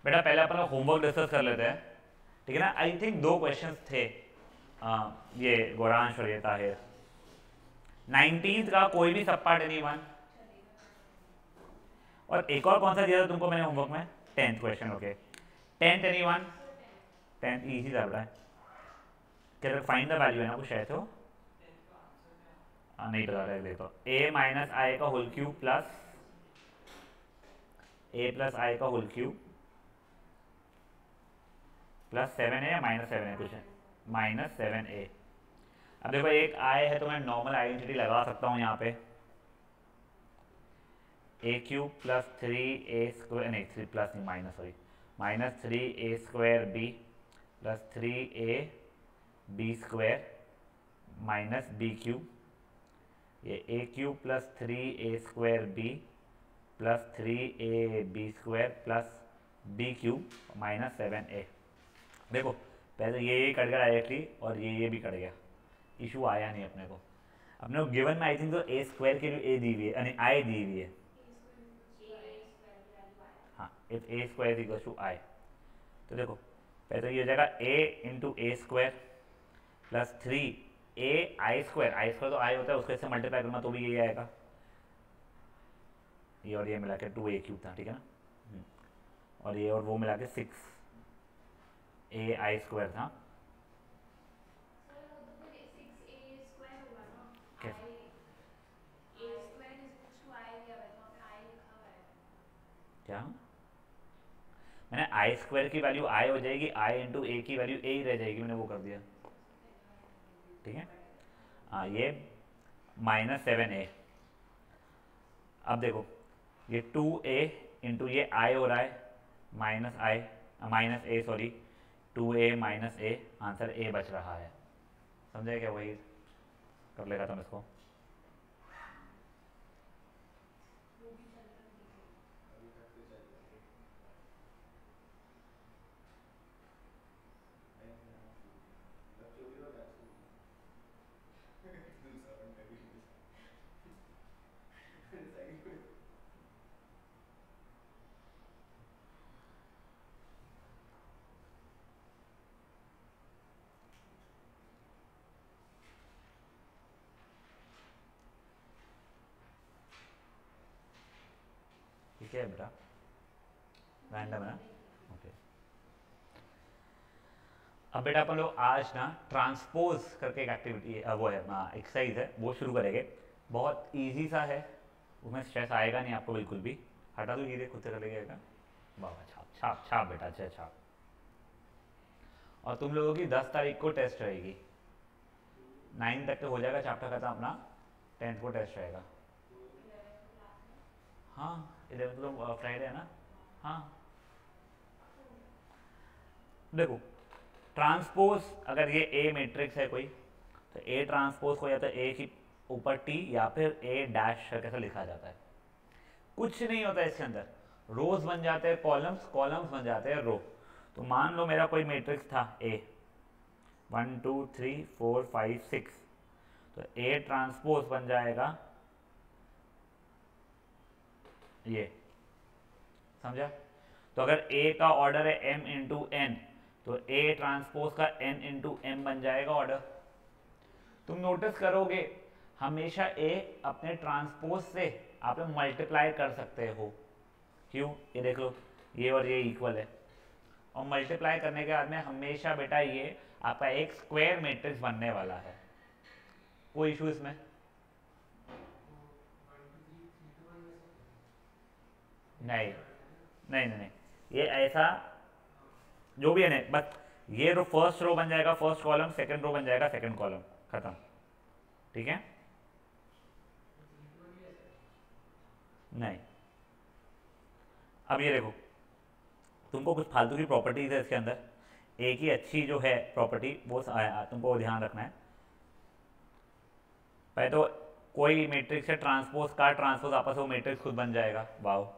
बेटा पहले अपन homework discuss कर लेते हैं, ठीक है ना। आई थिंक 2 क्वेश्चंस थे, ये गौरांश और ये ताहिर। 19th का कोई भी सब पार्ट एनी वन, और एक और कौन सा दिया था तुमको मैंने होमवर्क में? 10th question. Okay 10th any one? 10th easy था बेटा। क्या फाइंड द वैल्यू है ना कुछ शायद हो, नहीं पता है। देखो a माइनस आई का whole cube plus a plus i का होल क्यूब प्लस 7a या माइनस 7a कुछ है, माइनस 7a। अब देखो एक i है तो मैं नॉर्मल आइडेंटिटी लगा सकता हूँ यहाँ पे, a cube plus 3a square, नहीं 3 प्लस नहीं minus, sorry minus 3a square b plus 3a b square minus b cube, ये a cube plus 3a square b plus 3a b square plus b cube minus 7a। देखो पहले ये cut गया directly और ये भी cut गया, issue आया नहीं अपने को। अपने को गिवन में आई थिंक तो a स्क्वायर की वैल्यू a दी हुई है, यानी i दी हुई है। हाँ if a square equal to i, तो देखो पहले तो ये हो जाएगा a into a square plus 3a I square, I square तो i होता है, उसको इससे मल्टीप्लाई करना तो भी यही आएगा, ये और ये मिला के 2a क्यूब था, ठीक है ना। और ये और वो मिला के 6a आई स्क्वायर था। क्या मैंने आई स्क्वायर की वैल्यू आई हो जाएगी, आई इंटू ए की वैल्यू ए ही रह जाएगी, मैंने वो कर दिया, ठीक है। हाँ ये माइनस 7a। अब देखो ये 2a इंटू ये आई हो रहा है minus I minus A, sorry 2a minus A, answer a बच रहा है। समझे क्या? वही कर लेगा तुम इसको। ठीक है बेटा, रैंडम है ना। ओके अब बेटा अपन लोग आज ना ट्रांसपोज करके एक एक्टिविटी वो है एक्सरसाइज है, वो शुरू करेंगे। बहुत इजी सा है, उसमें स्ट्रेस आएगा नहीं आपको बिल्कुल भी। हटा दो ये खुद से कर लेगा। बाबा छाप छाप छाप बेटा, अच्छा छाप। और तुम लोगों की 10 तारीख को टेस्ट रहेगी, 9 तक तो हो जाएगा चैप्टर खत्म अपना, 10th को टेस्ट रहेगा। हाँ 11 तो फ्राइडे है ना। हाँ देखो ट्रांसपोज, अगर ये ए मैट्रिक्स है कोई, तो ए ट्रांसपोज को या तो ए की ऊपर टी या फिर ए डैश कैसे लिखा जाता है। कुछ नहीं होता है इसके अंदर, रोज बन जाते हैं कॉलम्स, कॉलम्स बन जाते हैं रो। तो मान लो मेरा कोई मैट्रिक्स था ए 1 2 3 4 5 6, तो ए ट्रांसपोज बन जाएगा ये, समझा। तो अगर ए का ऑर्डर है m इंटू एन, तो ए ट्रांसपोज का n इंटू एम बन जाएगा ऑर्डर। तुम नोटिस करोगे हमेशा ए अपने ट्रांसपोज से आप मल्टीप्लाई कर सकते हो, क्यों? ये देख लो ये और ये इक्वल है, और मल्टीप्लाई करने के बाद में हमेशा बेटा ये आपका एक स्क्वायर मैट्रिक्स बनने वाला है। कोई इशू इसमें? नहीं नहीं नहीं नहीं, ये ऐसा जो भी है नहीं, बस ये रो फर्स्ट रो बन जाएगा फर्स्ट कॉलम, सेकंड रो बन जाएगा सेकंड कॉलम, खत्म, ठीक है। नहीं अब ये देखो तुमको कुछ फालतू की प्रॉपर्टीज है इसके अंदर, एक ही अच्छी जो है प्रॉपर्टी वो तुमको ध्यान रखना है। पहले तो कोई मैट्रिक्स है ट्रांसपोज का ट्रांसपोज आपस में मैट्रिक्स खुद बन जाएगा, वाओ।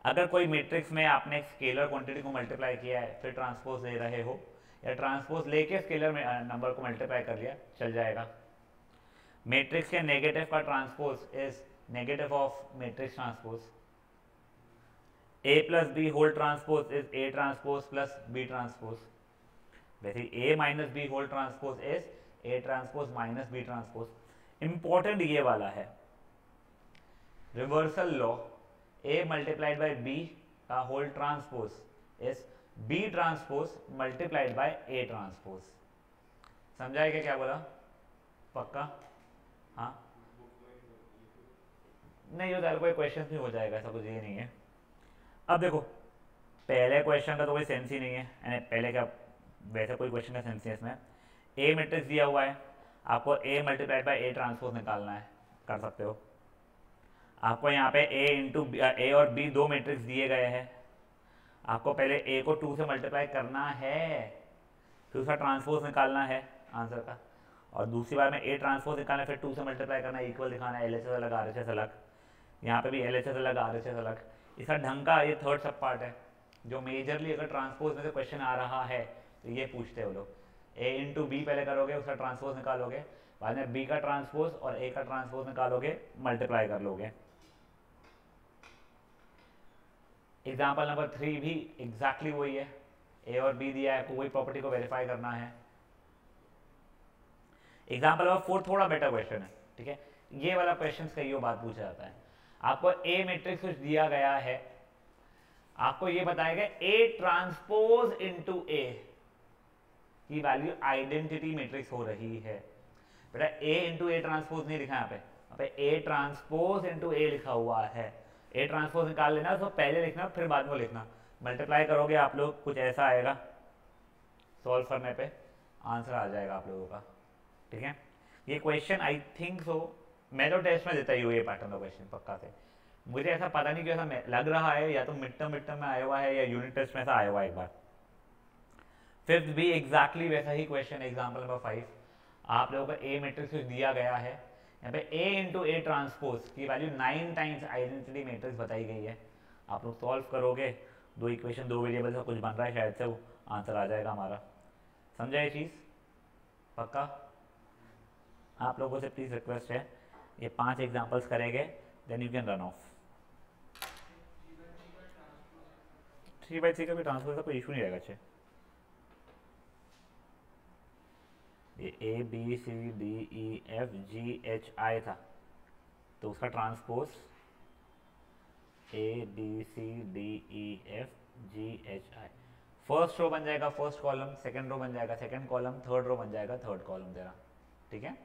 अगर कोई मैट्रिक्स में आपने स्केलर क्वांटिटी को मल्टीप्लाई किया है फिर ट्रांसपोज ले रहे हो, या ट्रांसपोज लेके स्केलर में नंबर को मल्टीप्लाई कर लिया, चल जाएगा। मैट्रिक्स के नेगेटिव का transpose is negative of matrix transpose, a plus b whole transpose is a transpose plus b transpose, वैसे a minus b whole transpose is a transpose minus b transpose. Important ये वाला है reversal law, a multiplied by b का whole transpose is b transpose multiplied by a transpose. समझाएगा क्या बोला? पक्का? हाँ नहीं होता, कोई क्वेश्चन भी हो जाएगा, ऐसा कुछ ये नहीं है। अब देखो पहले क्वेश्चन का तो कोई सेंस ही नहीं है, यानी पहले का वैसे कोई क्वेश्चन का सेंस नहीं है इसमें। ए मैट्रिक्स दिया हुआ है, आपको ए मल्टीप्लाइड बाय ए ट्रांसपोज निकालना है, कर सकते हो। आपको यहाँ पे ए इंटू ए और बी दो मैट्रिक्स दिए गए हैं, आपको पहले ए को 2 से मल्टीप्लाई करना है, फिर उसका ट्रांसपोज निकालना है आंसर का, और दूसरी बार में ए ट्रांसपोज निकालना है, फिर 2 से मल्टीप्लाई करना है, इक्वल दिखाना है, LHS अलग RHS अलग, यहाँ पे भी LHS अलग RHS अलग। इसका ढंग का ये थर्ड सब पार्ट है जो मेजरली अगर ट्रांसपोज में से क्वेश्चन आ रहा है तो ये पूछते हैं वो लोग। ए इंटू बी पहले करोगे, उसका ट्रांसपोज निकालोगे, बाद में बी का ट्रांसपोज और ए का ट्रांसपोज निकालोगे, मल्टीप्लाई कर लोगे। एग्जाम्पल नंबर 3 भी एग्जैक्टली वही है, ए और बी दिया है, आपको वही प्रॉपर्टी को वेरीफाई करना है। एग्जाम्पल नंबर 4 थोड़ा बेटर क्वेश्चन है, ठीक है। ये वाला क्वेश्चन कई बात पूछा जाता है, आपको ए मैट्रिक्स कुछ दिया गया है, आपको ये बताएगा ए ट्रांसपोज इंटू ए की वैल्यू आइडेंटिटी मैट्रिक्स हो रही है। बेटा ए इंटू ए ट्रांसपोज नहीं लिखा यहाँ पे ए ट्रांसपोज इंटू ए लिखा हुआ है। ए ट्रांसपोज निकाल लेना, तो पहले लिखना फिर बाद में लिखना, मल्टीप्लाई करोगे आप लोग कुछ ऐसा आएगा, सॉल्व करने पे आंसर आ जाएगा आप लोगों का, ठीक है। ये क्वेश्चन आई थिंक सो मैं तो टेस्ट में देता ही हूँ ये पैटर्न का क्वेश्चन पक्का से, मुझे ऐसा पता नहीं क्यों ऐसा लग रहा है, या तो मिड टर्म में आया हुआ है या यूनिट टेस्ट में ऐसा आया हुआ है एक बार। फिफ्थ भी एग्जैक्टली वैसा ही क्वेश्चन, एग्जाम्पल नंबर 5, आप लोगों को ए मैट्रिक्स दिया गया है, यहाँ पे ए इंटू ए ट्रांसपोज की वैल्यू 9 टाइम्स आइडेंटिटी मैट्रिक्स बताई गई है। आप लोग सॉल्व करोगे, दो इक्वेशन दो वेरिएबल का कुछ बन रहा है शायद से, वो आंसर आ जाएगा हमारा। समझा ये चीज़? पक्का? आप लोगों से प्लीज़ रिक्वेस्ट है, ये 5 एग्जाम्पल्स करेंगे, then you can run off. 3/3 का भी ट्रांसपोज का कोई इशू नहीं रहेगा। अच्छे ये ABCDEFGHI था, तो उसका ट्रांसपोज ABCDEFGHI, फर्स्ट रो बन जाएगा फर्स्ट कॉलम, सेकंड रो बन जाएगा सेकंड कॉलम, थर्ड रो बन जाएगा थर्ड कॉलम तेरा, ठीक है।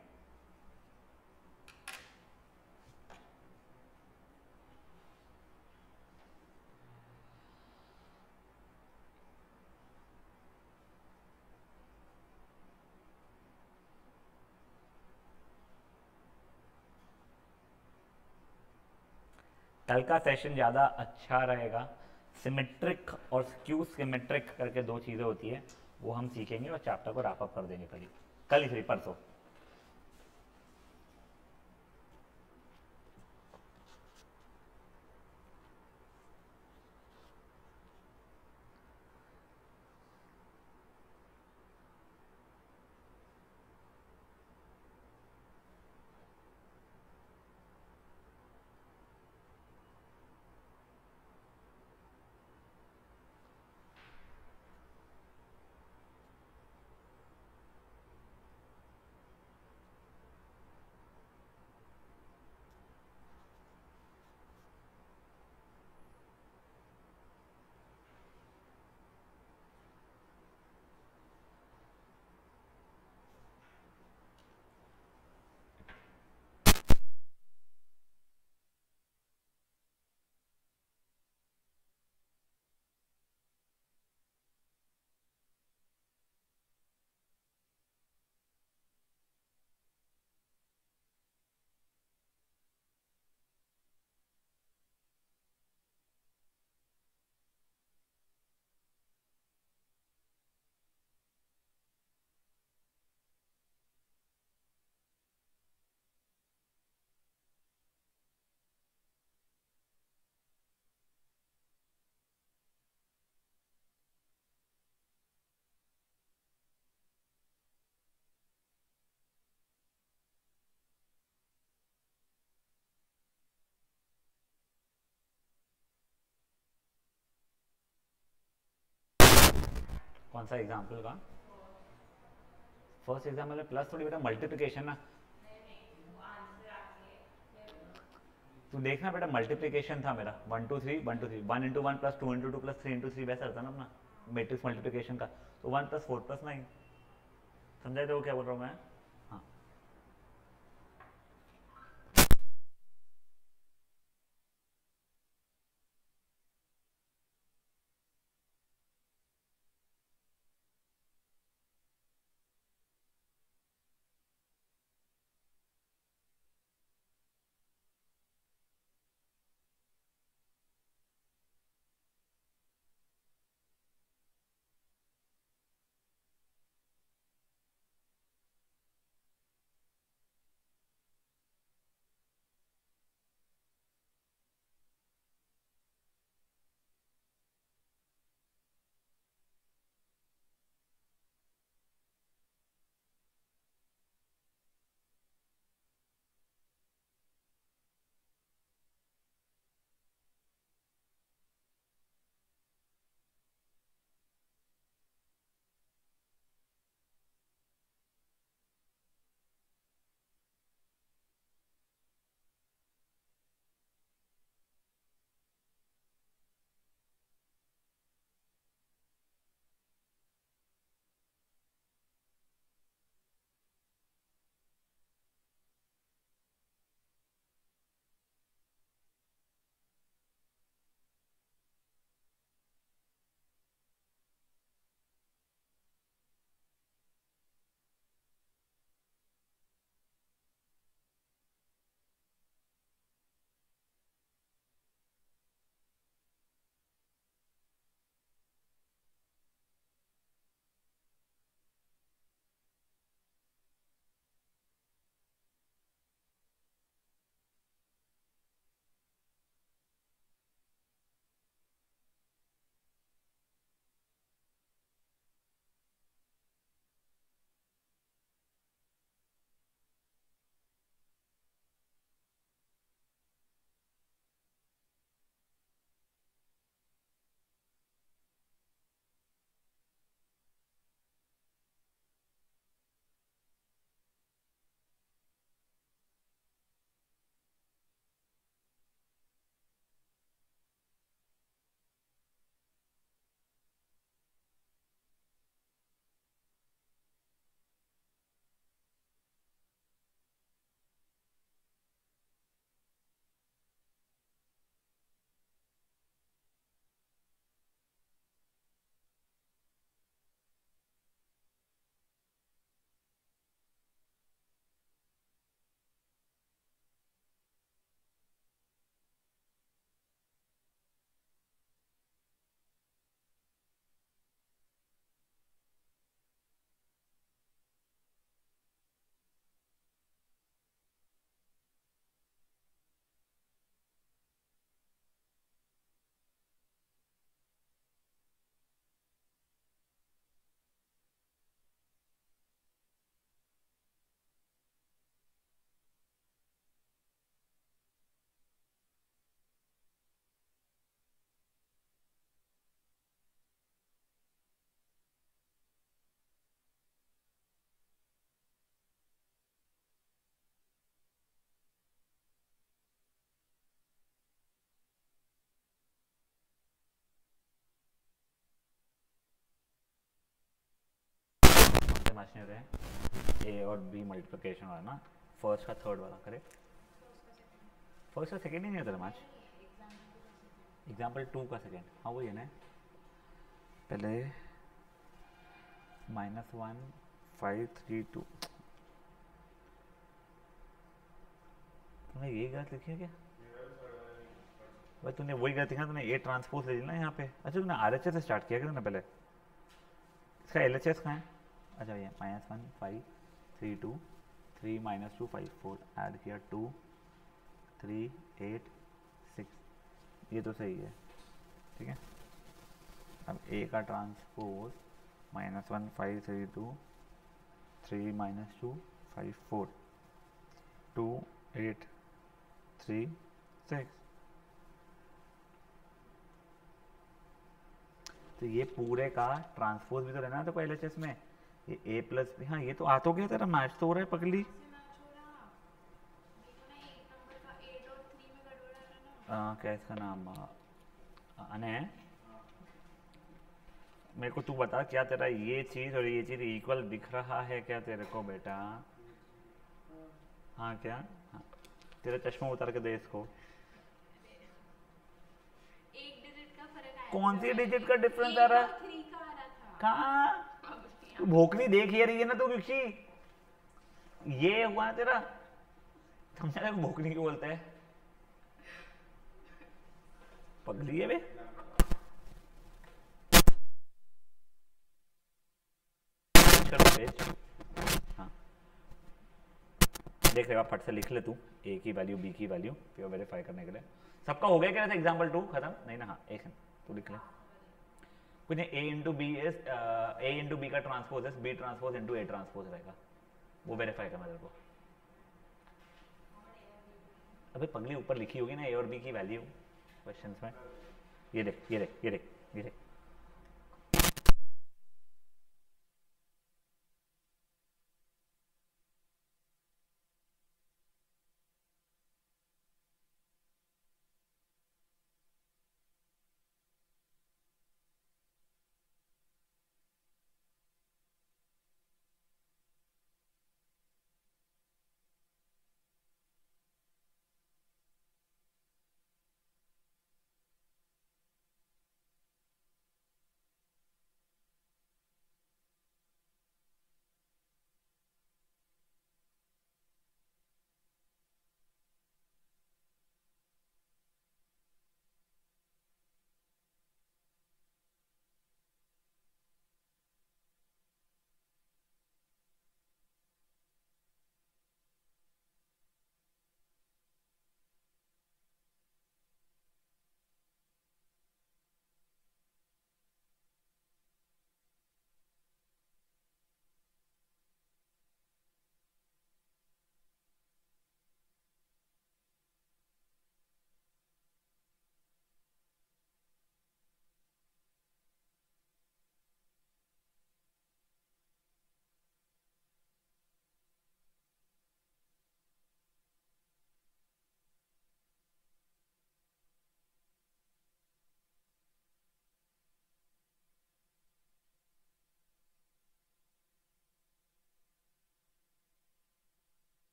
कल का सेशन ज़्यादा अच्छा रहेगा, सिमेट्रिक और स्क्यू सिमेट्रिक करके दो चीज़ें होती है, वो हम सीखेंगे और चैप्टर को रैप अप कर देंगे कल ही परसों। कौन सा एग्जाम्पल का? फर्स्ट एग्जाम्पल में प्लस थोड़ी बेटा मल्टीप्लिकेशन ना, तू देखना बेटा मल्टीप्लिकेशन था मेरा 1 2 3 1 2 3 1 into 1 plus 2 into 2 plus 3 into 3 वैसा रहता ना अपना मैट्रिक्स मल्टीप्लिकेशन का। तो 1 प्लस 4 प्लस 9, समझाए तो क्या बोल रहा हूँ मैं? हाँ समझने रहे हैं ए और बी मल्टीप्लिकेशन वाला ना, फर्स्ट का थर्ड वाला करे, फर्स्ट का सेकेंड ही नहीं होता था मैच, एग्जाम्पल 2 का सेकेंड, हाँ वही है ना, पहले -1 5 3 2, तुमने यही गलत लिखी है क्या भाई? तूने वही गलत लिखा, तूने ए ट्रांसपोज ले लिया ना यहाँ पे। अच्छा तूने RHS से स्टार्ट किया ना पहले, इसका LHS कहाँ है? अच्छा ये -1 5 3 2 3 -2 5 4 ऐड किया 2 3 8 6, ये तो सही है ठीक है। अब ए का ट्रांसपोज -1 5 3 2 3 -2 5 4 2 8 3 6, तो ये पूरे का ट्रांसपोज भी तो रहना है तो एलएचएस में। ये ए प्लस बी, हाँ ये तो आ तो गया, तेरा मैच तो हो रहा है पगली। क्या इसका नाम, अने मेरे को तू बता, क्या तेरा ये चीज़ और ये चीज़ इक्वल दिख रहा है क्या तेरे को बेटा? हाँ क्या? हाँ, तेरा चश्मा उतार के दे इसको। एक डिजिट का फर्क आया कौन था सी ना, डिजिट का डिफरेंस आ एट रहा और है? थ्री का आ रहा था। कहाँ? अब तू यहाँ भोकनी देख ही रही है ना तू, क्योंकि ये हुआ है तेरा, समझा ना भोकनी क्यों बोलते हैं? पगली है बे। कर दो पेज। हाँ देख रहे हो, फट से लिख ले तू ए की वैल्यू बी की वैल्यू फिर वेरीफाई करने के लिए। सबका हो गया क्या वैसे एग्जाम्पल 2 खत्म? नहीं ना, हाँ एक तू लिख ले कुछ नहीं। A into b is a into b का transpose is b transpose into a transpose रहेगा, वो वेरीफाई करना तेरे को। अबे पगली ऊपर लिखी होगी ना ए और बी की वैल्यू क्वेश्चंस में। ये देख ये देख ये देख ये देख।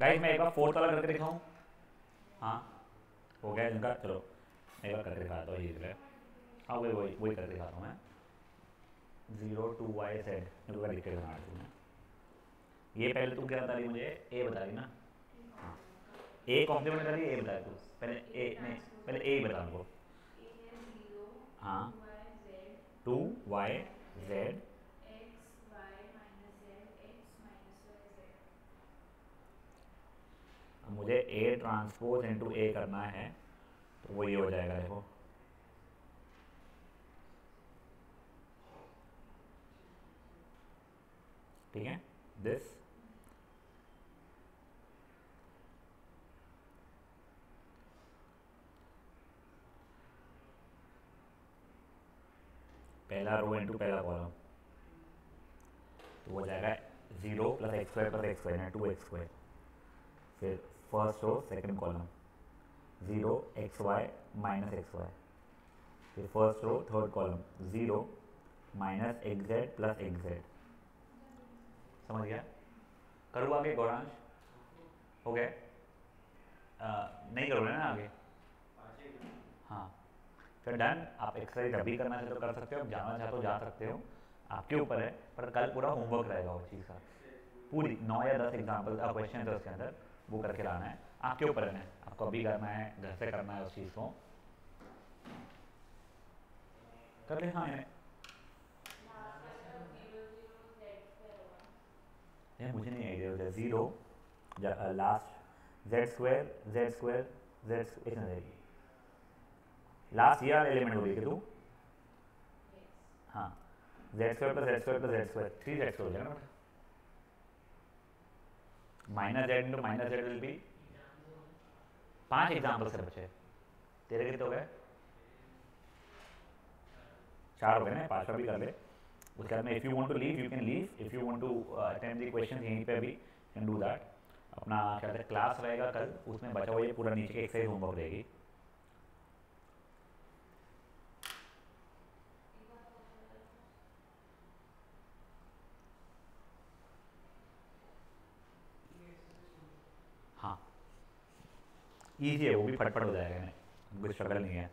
गाइस मैं एक बार फोर्थ वाला करके दिखाऊं? हाँ हो गया जिनका, चलो मैं एक बार करके दिखाता हूँ ये। हाँ वही वही वही करके दिखाता हूँ मैं। 0 2 y z जो लिख के बना दूँ मैं। ये पहले तू क्या बता रही मुझे? ए बता रही ना? हाँ ए कॉम्प्लीमेंट बता रही, ए बता तू पहले। ए नहीं, पहले ए ही बता हमको। हाँ 2 y z। अब मुझे ए ट्रांसपोज इंटू ए करना है तो वो ये हो जाएगा, देखो ठीक है। दिस पहला रो इंटू पहला कॉलम तो हो जाएगा 0 + x² यानी 2x²। फिर first row second column 0 xy - xy। फिर first row third column 0 - xz + xz। समझ गया? करूँ आगे गौरांश? हो गया? नहीं करोगे ना आगे? हाँ फिर डन। आप एक्सरसाइज अभी करना चाहते तो कर सकते हो, आप जाना चाहते हो जा सकते हो, आपके ऊपर है। पर कल पूरा होमवर्क रहेगा उस चीज़ का, पूरी 9 या 10 एग्जाम्पल क्वेश्चन है उसके अंदर, वो करके लाना है। आपके ऊपर है, आपको अभी करना है, घर से करना है उस चीज़ को। कर ले। हाँ यार मुझे नहीं आइडिया होता। 0 लास्ट z²। लास्ट ये वाला एलिमेंट हो रही है तू? हाँ z² + z² + z² 3z² हो जाएगा ना। -z × -z will be 5 example से बचे। तेरे कितने हो गए? 4 हो गए ना, 5 भी कर ले। उसके बाद में if you want to leave you can leave, if you want to attempt the question यहीं पे भी कैन डू दैट। अपना क्या कहते हैं क्लास रहेगा कल, उसमें बचा हुआ ये पूरा नीचे के एक्सरसाइज होमवर्क रहेगी। हाँ ईजी है, वो भी फटफट हो जाएगा, कोई स्ट्रगल नहीं है।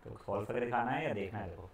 तो सॉल्व करके दिखाना है या देखना है? देखो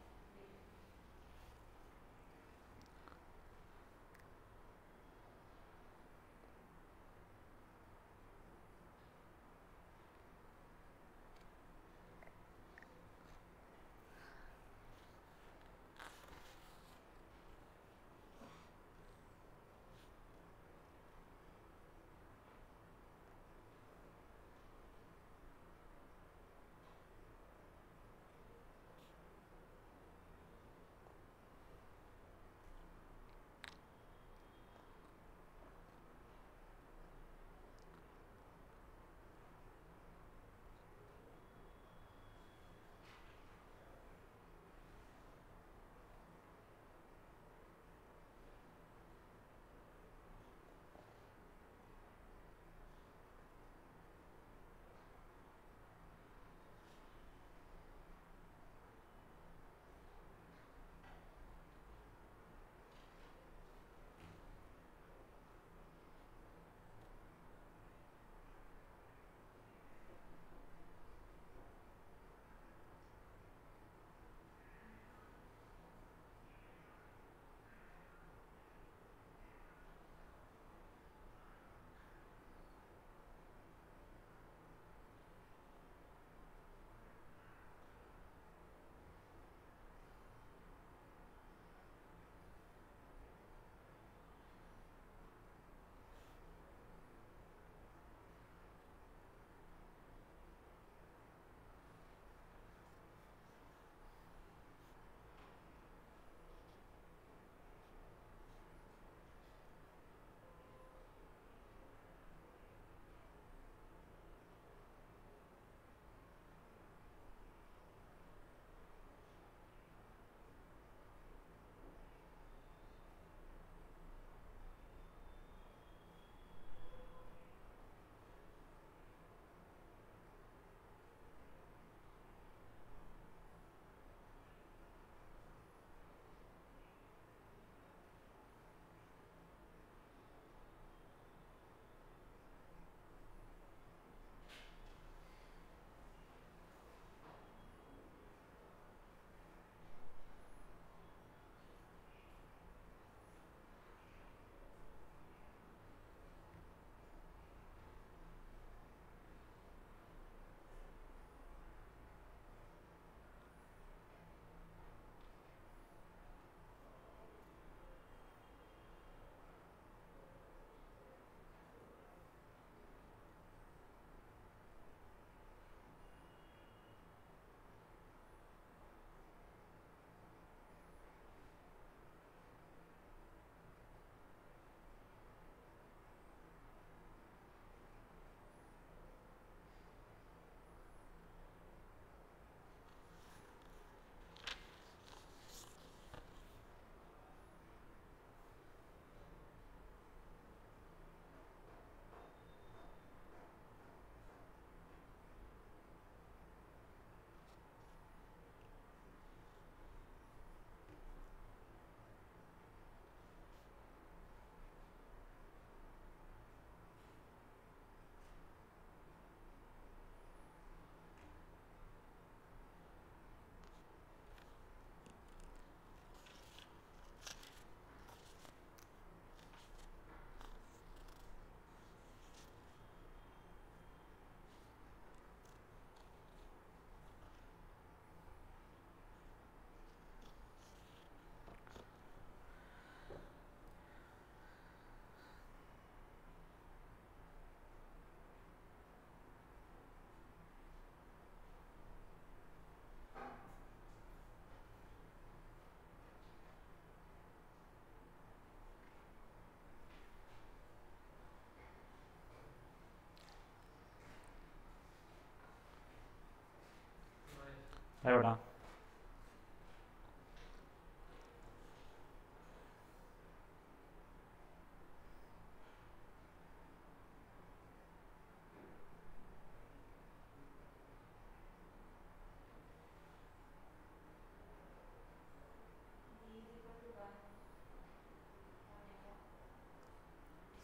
है बेटा।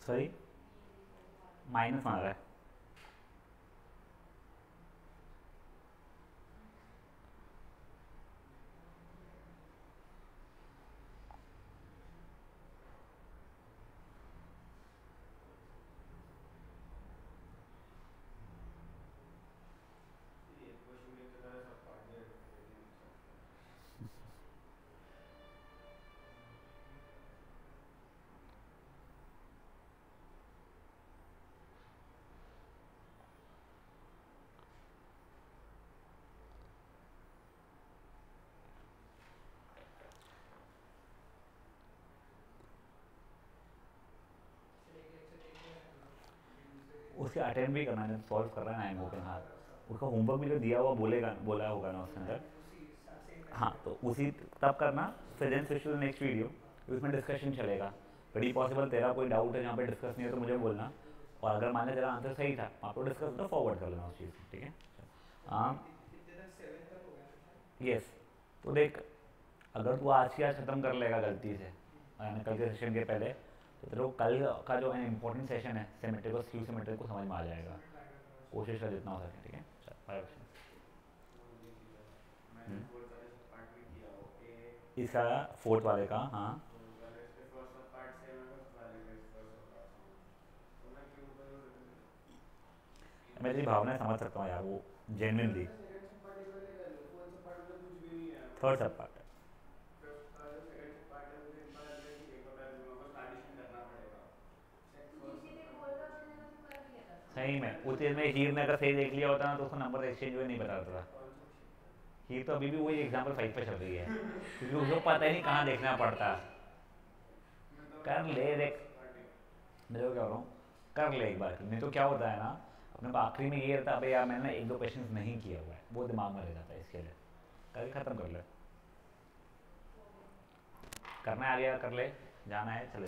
सही, माइनस मान रहा है। उसे अटेंड भी करना है, सॉल्व कर रहा है ना ओपन। हाँ, उसका होमवर्क भी जो दिया हुआ बोला होगा ना उसके अंदर। हाँ, तो उसी तब करना, फिर then switch to next video, उसमें डिस्कशन चलेगा। बड़ी पॉसिबल तेरा कोई डाउट है जहाँ पे डिस्कस नहीं है तो मुझे बोलना, और अगर मान लें तेरा आंसर सही था वहाँ पर डिस्कस तो फॉरवर्ड कर लेना उस चीज़ को, ठीक है। हाँ यस, तो देख अगर तू आज की आज ख़त्म कर लेगा गलती से, यानी कल के सेशन के पहले, तो तेरे को कल का जो इम्पोर्टेंट सेशन है सिमेट्रिक और स्क्यू सिमेट्रिक को समझ में आ जाएगा। कोशिश कर जितना हो सके, ठीक है। चल बाय। इसका फोर्थ वाले का, हाँ मैं तेरी भावनाएं समझ सकता हूँ यार, वो जेन्युइनली। थर्ड सब पार्ट है। सही में उस चीज़ में हीर ने अगर सही देख लिया होता ना तो उसको नंबर एक्सचेंज हुए नहीं बता था। हीर तो अभी भी वही एग्जाम्पल 5 पे चल रही है, क्योंकि उसको पता ही नहीं कहाँ देखना पड़ता। कर ले देख, मेरे को क्या हो रहा हूँ, कर ले एक बार, नहीं तो क्या होता है ना, अपने को आखिरी में ये रहता है, अबे यार मैंने एक दो क्वेश्चन नहीं किया हुआ है, वो दिमाग में रह जाता है। इसके लिए करके ख़त्म कर ले, करना है आगे कर ले, जाना है चले।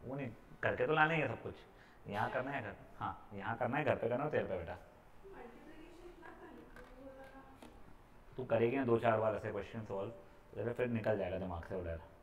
वो नहीं करके तो लाने है सब कुछ, यहाँ करना है घर। हाँ यहाँ करना है, घर पे करना है तेरे पे बेटा। तू करेगी ना 2-4 बार ऐसे क्वेश्चन सॉल्व, तो फिर निकल जाएगा दिमाग से वगैरह।